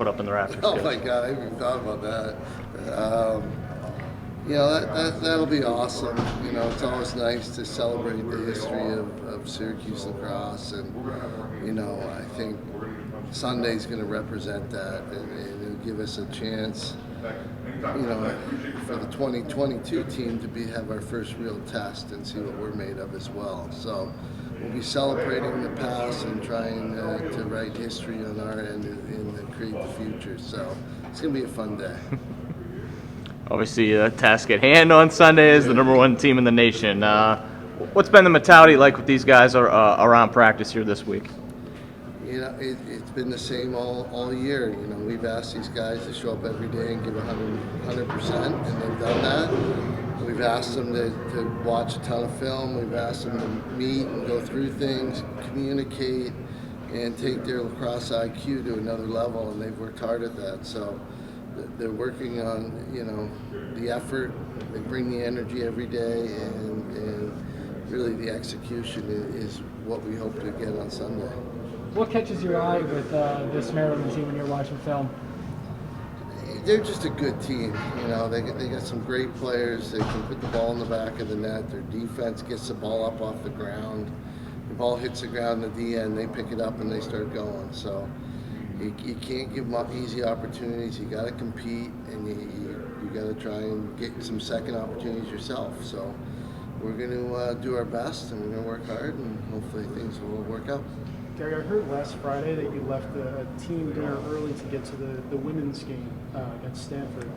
put up in the rafters. Oh Coach. my God, I haven't even thought about that. That'll be awesome. It's always nice to celebrate the history of Syracuse lacrosse, and I think Sunday's going to represent that, and it'll give us a chance, for the 2022 team to have our first real test and see what we're made of as well. So we'll be celebrating the past and trying to write history on our end and create the future. So it's going to be a fun day. Obviously, the task at hand on Sunday is the #1 team in the nation. What's been the mentality like with these guys around practice here this week? It's been the same all year. We've asked these guys to show up every day and give 100%, and they've done that. We've asked them to watch a ton of film. We've asked them to meet and go through things, communicate, and take their lacrosse IQ to another level, and they've worked hard at that. So they're working on, the effort. They bring the energy every day, and really the execution is what we hope to get on Sunday. What catches your eye with this Maryland team when you're watching film? They're just a good team. They got some great players. They can put the ball in the back of the net. Their defense gets the ball up off the ground. The ball hits the ground at the end. They pick it up and they start going. So you can't give them up easy opportunities. You got to compete, and you got to try and get some second opportunities yourself. So we're going to do our best, and we're going to work hard, and hopefully things will work out. Gary, I heard last Friday that you left a team dinner early to get to the women's game against Stanford.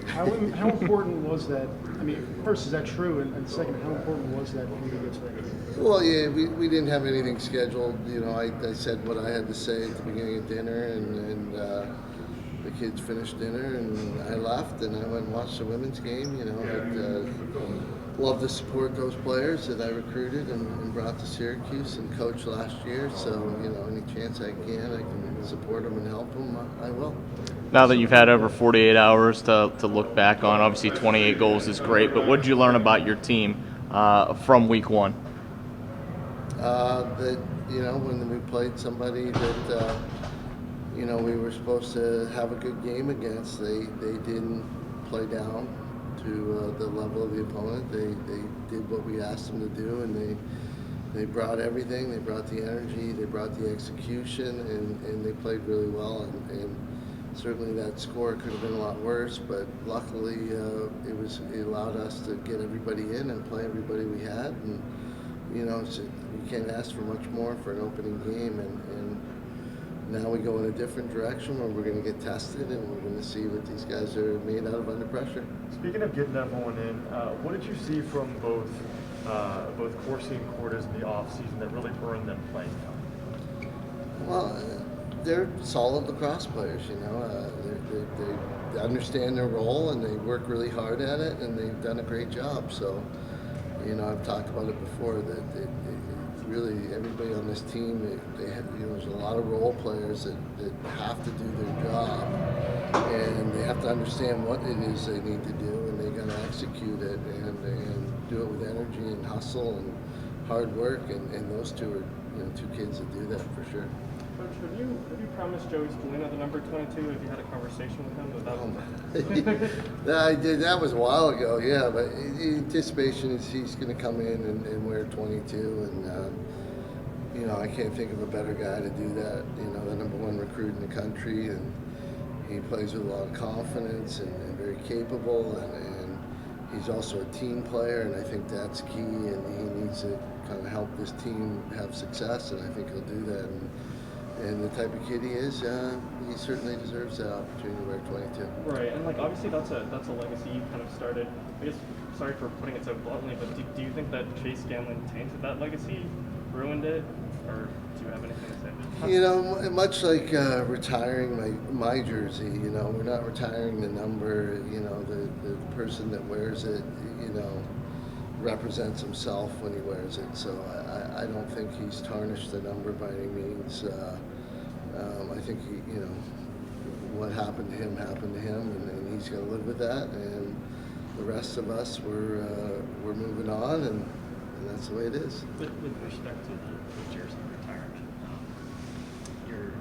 How important was that? I mean, first, is that true? And second, how important was that for you to get to that game? Well, yeah, we didn't have anything scheduled. I said what I had to say at the beginning of dinner, and the kids finished dinner, and I left, and I went and watched the women's game. Love to support those players that I recruited and brought to Syracuse and coached last year. So, any chance I can support them and help them, I will. Now that you've had over 48 hours to look back on, obviously 28 goals is great, but what did you learn about your team from week one? That, when we played somebody that, we were supposed to have a good game against, they didn't play down to the level of the opponent. They did what we asked them to do, and they brought everything. They brought the energy, they brought the execution, and they played really well. And certainly that score could have been a lot worse, but luckily it allowed us to get everybody in and play everybody we had. And you can't ask for much more for an opening game. And now we go in a different direction where we're going to get tested, and we're going to see what these guys are made out of under pressure. Speaking of getting everyone in, what did you see from both Corsi and Cordes in the offseason that really burned them playing now? Well, they're solid lacrosse players. They understand their role, and they work really hard at it, and they've done a great job. So, I've talked about it before that really everybody on this team, there's a lot of role players that have to do their job, and they have to understand what it is they need to do, and they got to execute it and do it with energy and hustle and hard work, and those two are two kids that do that for sure. Coach, have you promised Joey Spallina the number 22? Have you had a conversation with him? I did. That was a while ago, yeah. But the anticipation is he's going to come in and wear 22, and I can't think of a better guy to do that. The #1 recruit in the country, and he plays with a lot of confidence and very capable, and he's also a team player, and I think that's key. And he needs to kind of help this team have success, and I think he'll do that. And the type of kid he is, he certainly deserves that opportunity to wear 22. Right, and obviously that's a legacy you kind of started. I guess, sorry for putting it so bluntly, but do you think that Chase Scanlon tainted that legacy, ruined it, or do you have anything to say? Much like retiring my jersey, we're not retiring the number. The person that wears it, represents himself when he wears it. So I don't think he's tarnished the number by any means. I think what happened to him, and he's got to live with that. And the rest of us, we're moving on, and that's the way it is. With respect to the jersey retirement, your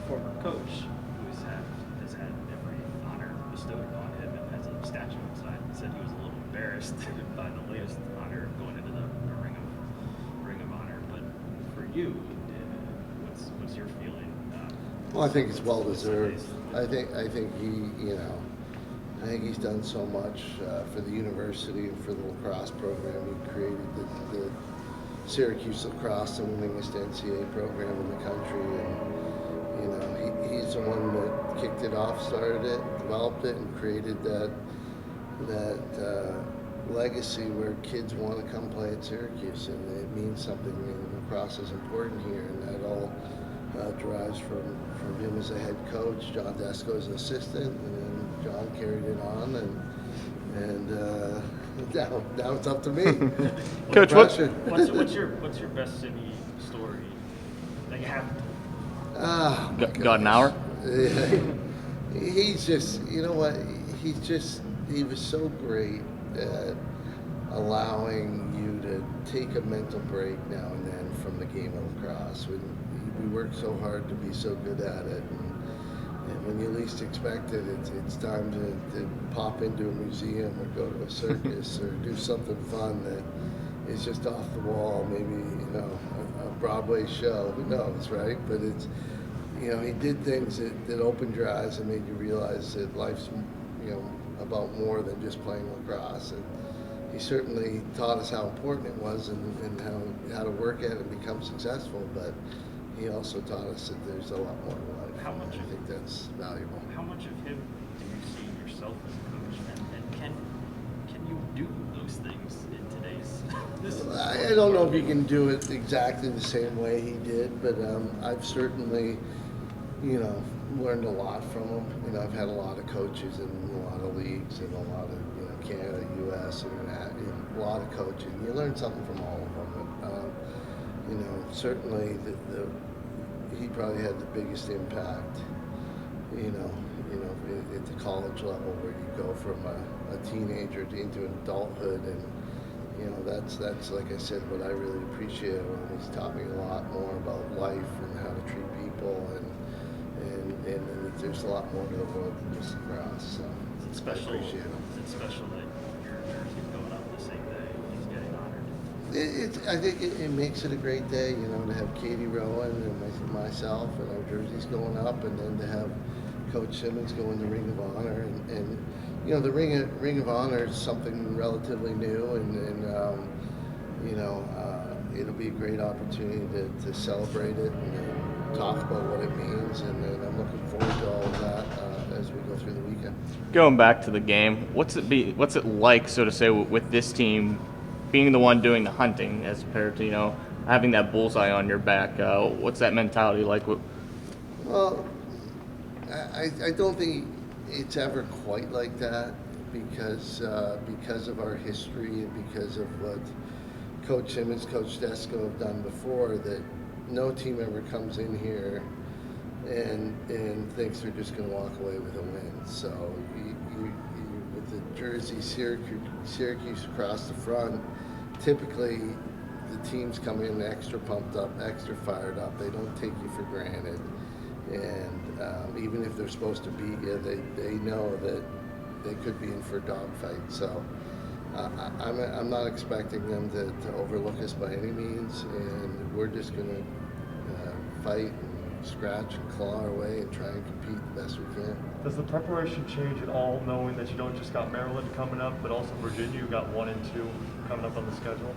former coach, who's had embarrassed by the latest honor going into the Ring of Honor. But for you, what's your feeling? Well, I think it's well deserved. I think I think he's done so much for the university and for the lacrosse program. He created the Syracuse lacrosse, the winningest NCAA program in the country, and he's the one that kicked it off, started it, developed it, and created that legacy where kids want to come play at Syracuse, and it means something. And lacrosse is important here, and that all derives from him as a head coach, John Desko as an assistant, and then John carried it on, and now it's up to me. Coach, what's your best Simi story that you have? Got an hour? He's just, you know what? He was so great at allowing you to take a mental break now and then from the game of lacrosse. We work so hard to be so good at it, and when you least expect it, it's time to pop into a museum or go to a circus or do something fun that is just off the wall. Maybe a Broadway show. Who knows, right? But it's he did things that opened your eyes and made you realize that life's about more than just playing lacrosse. And he certainly taught us how important it was and how to work at it and become successful. But he also taught us that there's a lot more to life. How much? I think that's valuable. How much of him do you see in yourself as a coach, and can you do those things in today's? I don't know if you can do it exactly the same way he did, but I've certainly, learned a lot from him. I've had a lot of coaches in a lot of leagues and a lot of Canada, U.S., a lot of coaching. You learn something from all of them. Certainly he probably had the biggest impact. At the college level, where you go from a teenager into adulthood, and that's like I said, what I really appreciate. He's taught me a lot more about life and how to treat people, and there's a lot more to the world than just lacrosse. So I appreciate him. Is it special that your jersey's going up the same day he's getting honored? I think it makes it a great day, to have Katie Rowan and myself and our jerseys going up, and then to have Coach Simmons go in the Ring of Honor, and the Ring of Honor is something relatively new, and it'll be a great opportunity to celebrate it and talk about what it means, and I'm looking forward to all of that as we go through the weekend. Going back to the game, what's it like, so to say, with this team being the one doing the hunting as compared to having that bullseye on your back? What's that mentality like? Well, I don't think it's ever quite like that because of our history and because of what Coach Simmons, Coach Desko have done before, that no team ever comes in here and thinks they're just going to walk away with a win. So with the jersey Syracuse across the front, typically the teams come in extra pumped up, extra fired up. They don't take you for granted. And even if they're supposed to beat you, they know that they could be in for a dogfight. So I'm not expecting them to overlook us by any means, and we're just going to fight and scratch and claw our way and try and compete the best we can. Does the preparation change at all, knowing that you don't just got Maryland coming up, but also Virginia, you got 1 and 2 coming up on the schedule?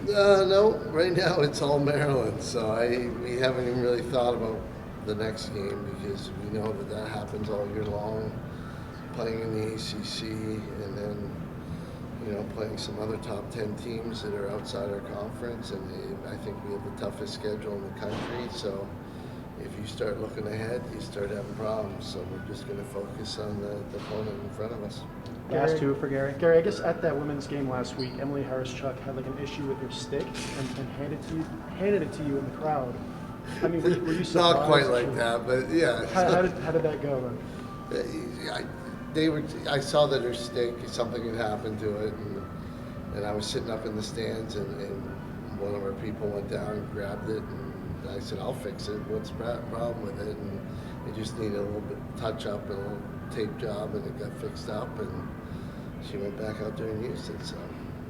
No, right now it's all Maryland, so we haven't even really thought about the next game because we know that happens all year long, playing in the ACC and then playing some other top 10 teams that are outside our conference, and I think we have the toughest schedule in the country. So if you start looking ahead, you start having problems. So we're just going to focus on the opponent in front of us. Last two for Gary. Gary, I guess at that women's game last week, Emily Harris-Chuck had like an issue with her stick and handed it to you in the crowd. I mean, were you surprised? Not quite like that, but yeah. How did that go then? I saw that her stick, something had happened to it, and I was sitting up in the stands, and one of our people went down and grabbed it, and I said, I'll fix it. What's the problem with it? And it just needed a little bit touch up and a little tape job, and it got fixed up, and she went back out there in Houston. So,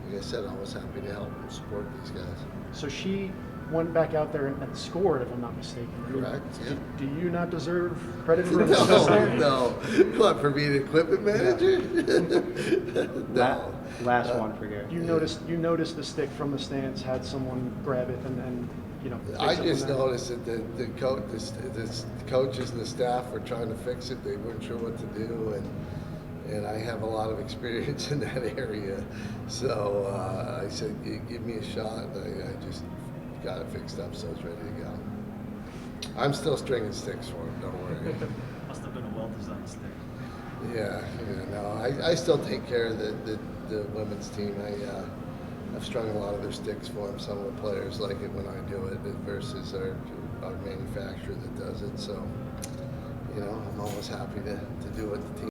like I said, I was happy to help and support these guys. So she went back out there and scored, if I'm not mistaken. Correct, yeah. Do you not deserve credit for that? No. What, for being equipment manager? No. Last one for Gary. You noticed the stick from the stands had someone grab it and you know. I fix it just when that- noticed that the coaches and the staff were trying to fix it. They weren't sure what to do, and I have a lot of experience in that area. So I said, give me a shot. I just got it fixed up, so it's ready to go. I'm still stringing sticks for him, don't worry. Must have been a well-designed stick. Yeah, no, I still take care of the women's team. I've strung a lot of their sticks for them. Some of the players like it when I do it versus our manufacturer that does it. So, I'm always happy to do what the team